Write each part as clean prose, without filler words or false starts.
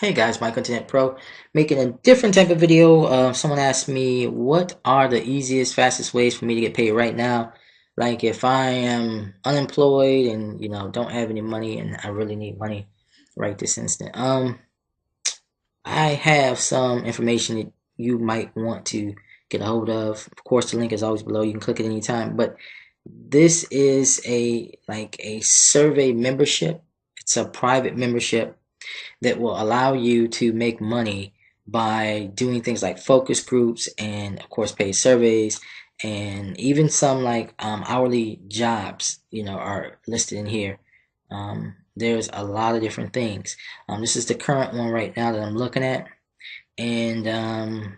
Hey guys, Mike Internet Pro, making a different type of video. Someone asked me, what are the easiest, fastest ways for me to get paid right now? Like if I am unemployed and don't have any money and I really need money right this instant. I have some information that you might want to get a hold of. Of course, the link is always below. You can click it anytime. But this is a survey membership. It's a private membership that will allow you to make money by doing things like focus groups and of course paid surveys, and even some like hourly jobs are listed in here. There's a lot of different things. This is the current one right now that I'm looking at, and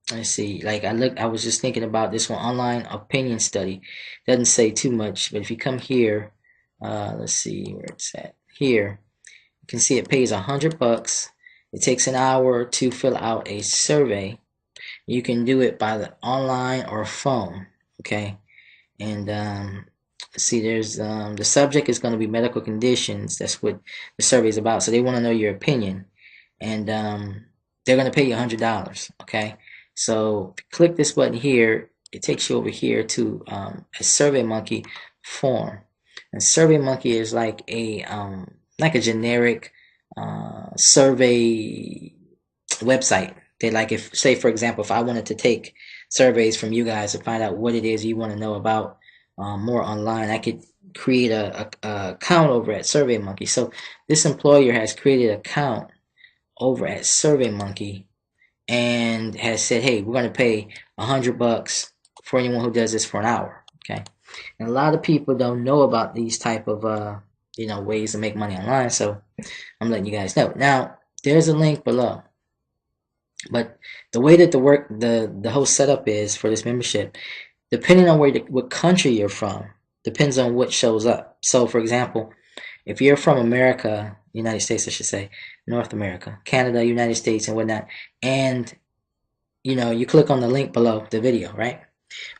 let's see, like I was just thinking about this one, online opinion study. Doesn't say too much, but if you come here, let's see where it's at here. You can see it pays $100. It takes an hour to fill out a survey. You can do it by the online or phone. Okay, and see, there's the subject is going to be medical conditions. That's what the survey is about. So they want to know your opinion, and they're going to pay you $100. Okay, so if you click this button here, it takes you over here to a SurveyMonkey form. And SurveyMonkey is like a generic survey website. They like, if say for example, if I wanted to take surveys from you guys to find out what it is you want to know about more online, I could create a account over at SurveyMonkey. So this employer has created an account over at SurveyMonkey and has said, hey, we're going to pay $100 for anyone who does this for an hour. Okay, and a lot of people don't know about these type of ways to make money online, so I'm letting you guys know. Now there's a link below, but the way that the whole setup is for this membership, depending on what country you're from, depends on what shows up. So for example, if you're from America, United States I should say, North America, Canada, United States and whatnot, and you click on the link below the video, right?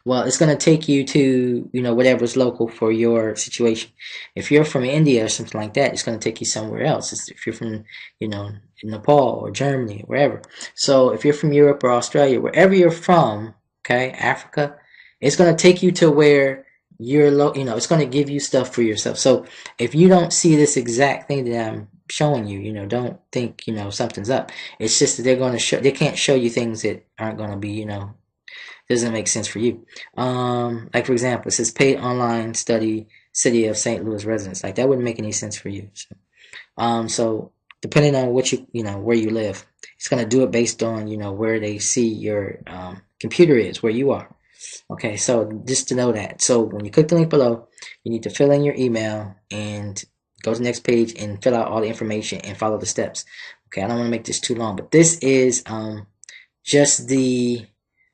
Well, it's going to take you to, whatever's local for your situation. If you're from India or something like that, it's going to take you somewhere else. If you're from, Nepal or Germany, wherever. So if you're from Europe or Australia, wherever you're from, okay, Africa, it's going to take you to where it's going to give you stuff for yourself. So if you don't see this exact thing that I'm showing you, don't think, something's up. It's just that they can't show you things that aren't going to be, doesn't make sense for you. Like for example, it says paid online study, city of St. Louis residents. Like that wouldn't make any sense for you. So depending on what where you live, it's gonna do it based on where they see your computer is, where you are. Okay, so just to know that. So when you click the link below, you need to fill in your email and go to the next page and fill out all the information and follow the steps. Okay, I don't want to make this too long, but this is just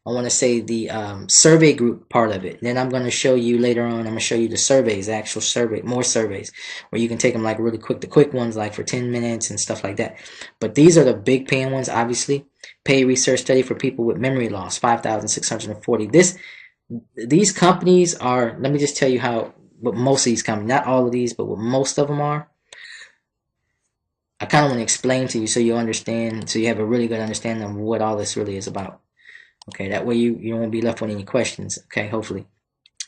I want to say the survey group part of it. Then I'm going to show you later on, I'm going to show you the surveys, the actual survey, more surveys, where you can take them like really quick, the quick ones like for 10 minutes and stuff like that. But these are the big paying ones, obviously. Paid research study for people with memory loss, 5,640. These companies are, let me just tell you what most of these companies, not all of these, but what most of them are. I kind of want to explain to you so you understand, so you have a really good understanding of what all this really is about. Okay, that way you won't be left with any questions, okay, hopefully.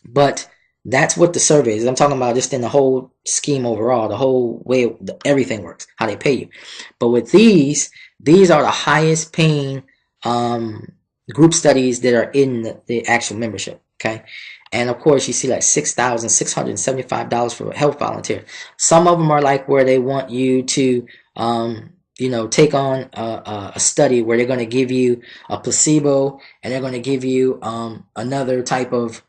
But that's what the survey is. I'm talking about just in the whole scheme overall, the whole way everything works, how they pay you. But with these are the highest paying group studies that are in the actual membership, okay? And of course, you see like $6,675 for a health volunteer. Some of them are like where they want you to take on a study where they're going to give you a placebo and they're going to give you another type of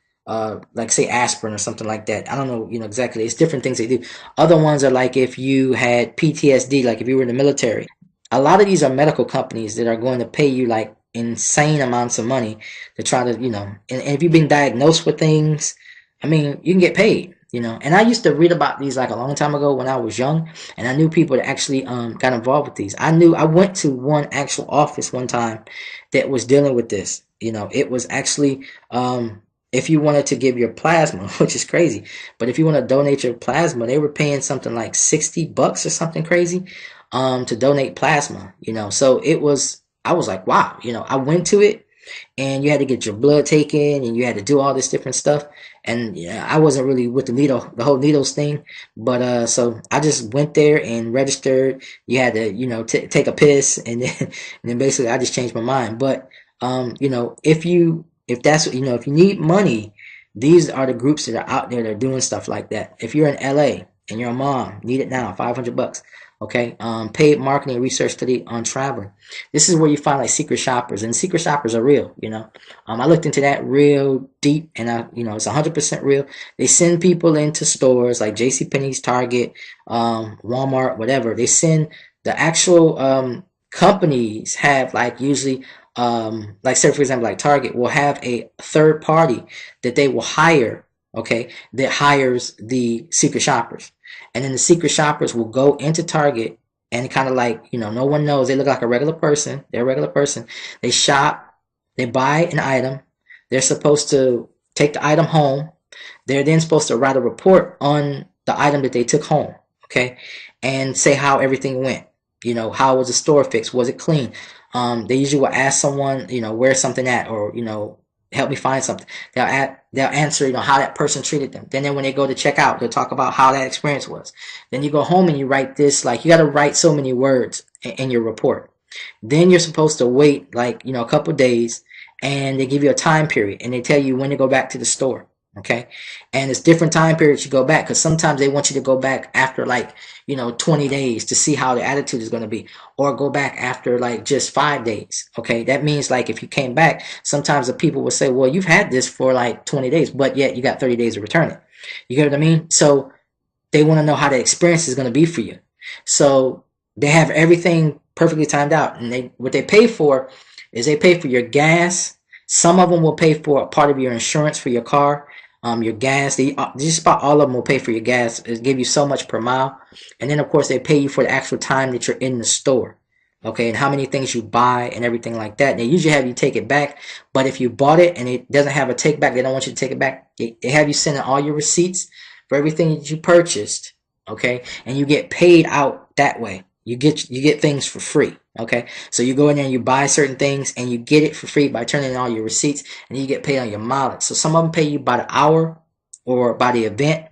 like say aspirin or something like that. I don't know, exactly. It's different things they do. Other ones are like if you had PTSD, like if you were in the military. A lot of these are medical companies that are going to pay you like insane amounts of money to try to, and if you've been diagnosed with things, I mean, you can get paid. And I used to read about these like a long time ago when I was young, and I knew people that actually got involved with these. I went to one actual office one time that was dealing with this. It was actually if you wanted to give your plasma, which is crazy, but if you want to donate your plasma, they were paying something like $60 or something crazy. to donate plasma. So I was like, wow. I went to it, and you had to get your blood taken, and you had to do all this different stuff. And yeah, I wasn't really with the whole needles thing, but so I just went there and registered. You had to, take a piss, and then basically I just changed my mind. But if that's if you need money, these are the groups that are out there that are doing stuff like that. If you're in LA and you're a mom, need it now, $500. Okay, paid marketing research study on traveling. This is where you find like secret shoppers, and secret shoppers are real. I looked into that real deep, and it's 100% real. They send people into stores like JCPenney's, Target, Walmart, whatever. They send the actual companies have like usually like say for example like Target will have a third party that they will hire. Okay, that hires the secret shoppers, and then the secret shoppers will go into Target and kind of like no one knows, they look like a regular person, they're a regular person, they shop, they buy an item, they're supposed to take the item home, they're then supposed to write a report on the item that they took home. Okay, and say how everything went. How was the store fixed, was it clean? They usually will ask someone, where's something at, or help me find something. They'll answer, how that person treated them. Then when they go to check out, they'll talk about how that experience was. Then you go home and you write this, like you got to write so many words in your report. Then you're supposed to wait like, a couple days, and they give you a time period, and they tell you when to go back to the store. Okay. And it's different time periods you go back, because sometimes they want you to go back after like, 20 days to see how the attitude is going to be, or go back after like just 5 days. Okay. That means like if you came back, sometimes the people will say, well, you've had this for like 20 days, but yet you got 30 days to return it. You get what I mean? So they want to know how the experience is going to be for you. So they have everything perfectly timed out, and what they pay for is they pay for your gas. Some of them will pay for a part of your insurance for your car. Your gas, just about all of them will pay for your gas. It give you so much per mile. And then of course they pay you for the actual time that you're in the store. Okay, and how many things you buy and everything like that. They usually have you take it back, but if you bought it and it doesn't have a take back, they don't want you to take it back. They have you send in all your receipts for everything that you purchased. Okay, and you get paid out that way. You get things for free. Okay, so you go in there and you buy certain things, and you get it for free by turning in all your receipts, and you get paid on your mileage. So some of them pay you by the hour or by the event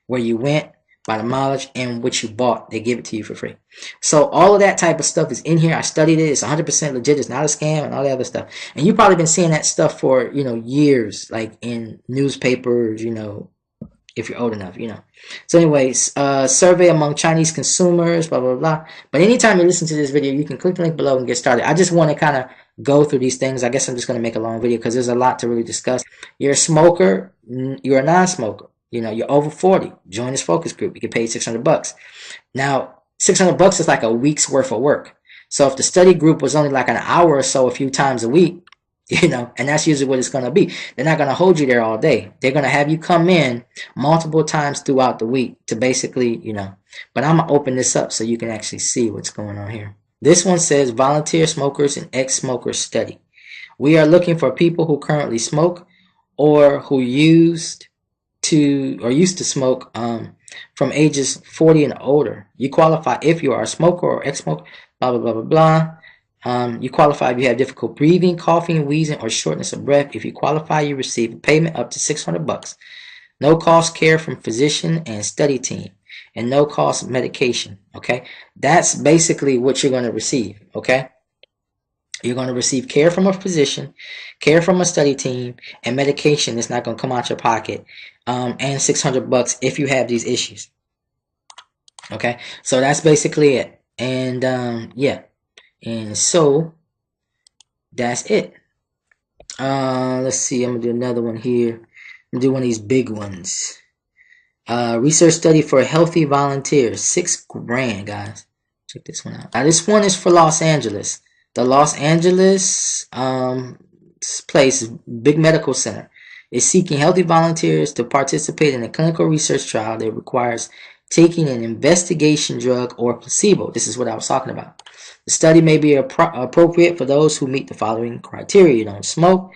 where you went, by the mileage, and what you bought. They give it to you for free. So all of that type of stuff is in here. I studied it. It's 100% legit. It's not a scam and all that other stuff. And you've probably been seeing that stuff for years, like in newspapers, if you're old enough, So anyways, survey among Chinese consumers, blah, blah, blah. But anytime you listen to this video, you can click the link below and get started. I just want to kind of go through these things. I guess I'm just going to make a long video because there's a lot to really discuss. You're a smoker, you're a non-smoker, you're over 40. Join this focus group. You get paid $600. Now, $600 is like a week's worth of work. So if the study group was only like an hour or so a few times a week, and that's usually what it's going to be. They're not going to hold you there all day. They're going to have you come in multiple times throughout the week to basically, but I'm going to open this up so you can actually see what's going on here. This one says volunteer smokers and ex-smokers study. We are looking for people who currently smoke or who used to smoke from ages 40 and older. You qualify if you are a smoker or ex-smoker, blah, blah, blah, blah, blah. You qualify if you have difficult breathing, coughing, wheezing, or shortness of breath. If you qualify, you receive a payment up to $600. No cost care from physician and study team, and no cost medication. Okay, that's basically what you're going to receive. Okay, you're going to receive care from a physician, care from a study team, and medication that's not going to come out your pocket, and $600 if you have these issues. Okay, so that's basically it. And yeah. And so that's it. Let's see. I'm gonna do another one here. I'm gonna do one of these big ones. Research study for healthy volunteers, $6,000, guys. Check this one out. Now this one is for Los Angeles. The Los Angeles place, big medical center, is seeking healthy volunteers to participate in a clinical research trial that requires taking an investigation drug or placebo. This is what I was talking about. The study may be appropriate for those who meet the following criteria. You don't smoke.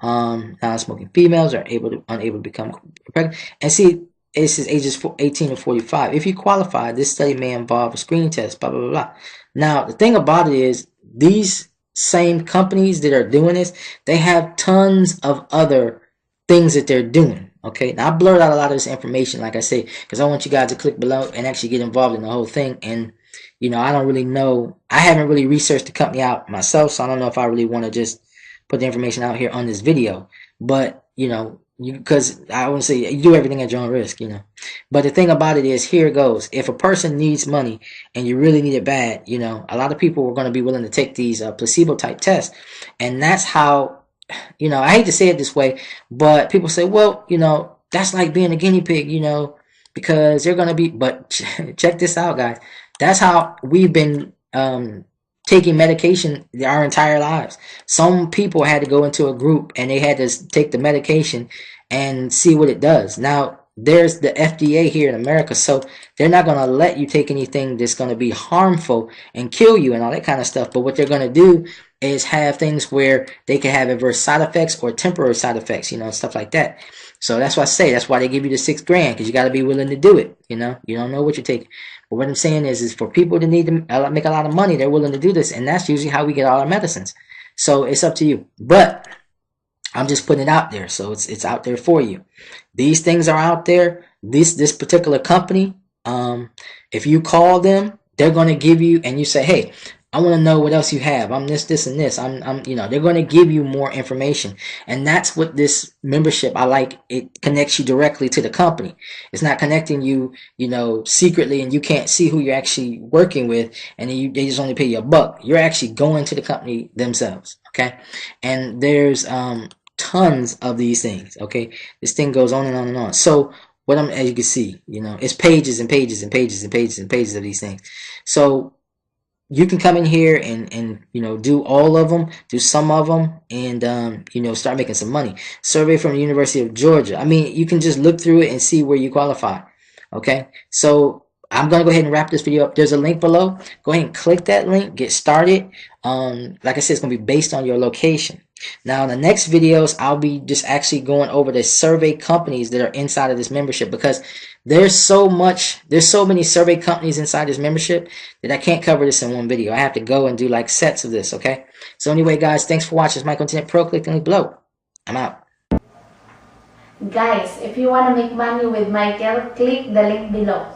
Non-smoking females are unable to become pregnant. And see, it says ages 18 to 45. If you qualify, this study may involve a screening test, blah, blah, blah, blah. Now, the thing about it is these same companies that are doing this, they have tons of other things that they're doing. Okay, now I blurred out a lot of this information, like I say, because I want you guys to click below and actually get involved in the whole thing. And I don't really know. I haven't really researched the company out myself, so I don't know if I really want to just put the information out here on this video. But because I want to say you do everything at your own risk, But the thing about it is, here it goes. If a person needs money and you really need it bad, a lot of people are going to be willing to take these placebo type tests, and that's how. I hate to say it this way, but people say, well, that's like being a guinea pig, because they're going to be, but check this out, guys. That's how we've been taking medication our entire lives. Some people had to go into a group and they had to take the medication and see what it does. Now, there's the FDA here in America, so they're not going to let you take anything that's going to be harmful and kill you and all that kind of stuff. But what they're going to do is have things where they can have adverse side effects or temporary side effects, stuff like that. So that's why I say, that's why they give you the $6 grand, because you got to be willing to do it. You don't know what you're taking. But what I'm saying is for people that need to make a lot of money, they're willing to do this, and that's usually how we get all our medicines. So it's up to you. But I'm just putting it out there, so it's out there for you. These things are out there. This particular company, if you call them, they're going to give you, and you say, hey, I want to know what else you have. I'm this, and this. They're going to give you more information. And that's what this membership, I like. It connects you directly to the company. It's not connecting you, secretly, and you can't see who you're actually working with, and they just only pay you $1. You're actually going to the company themselves, okay? And there's tons of these things, okay? This thing goes on and on and on. So as you can see, it's pages and pages and pages and pages and pages of these things. So you can come in here and do all of them, do some of them, and start making some money. Survey from the University of Georgia. I mean, you can just look through it and see where you qualify. Okay, so I'm gonna go ahead and wrap this video up. There's a link below. Go ahead and click that link. Get started. Like I said, it's gonna be based on your location. Now, in the next videos, I'll be just actually going over the survey companies that are inside of this membership, because there's so many survey companies inside this membership that I can't cover this in one video. I have to go and do like sets of this, okay? So anyway, guys, thanks for watching. It's Michael Internet Pro. Click the link below. I'm out. Guys, if you want to make money with Michael, click the link below.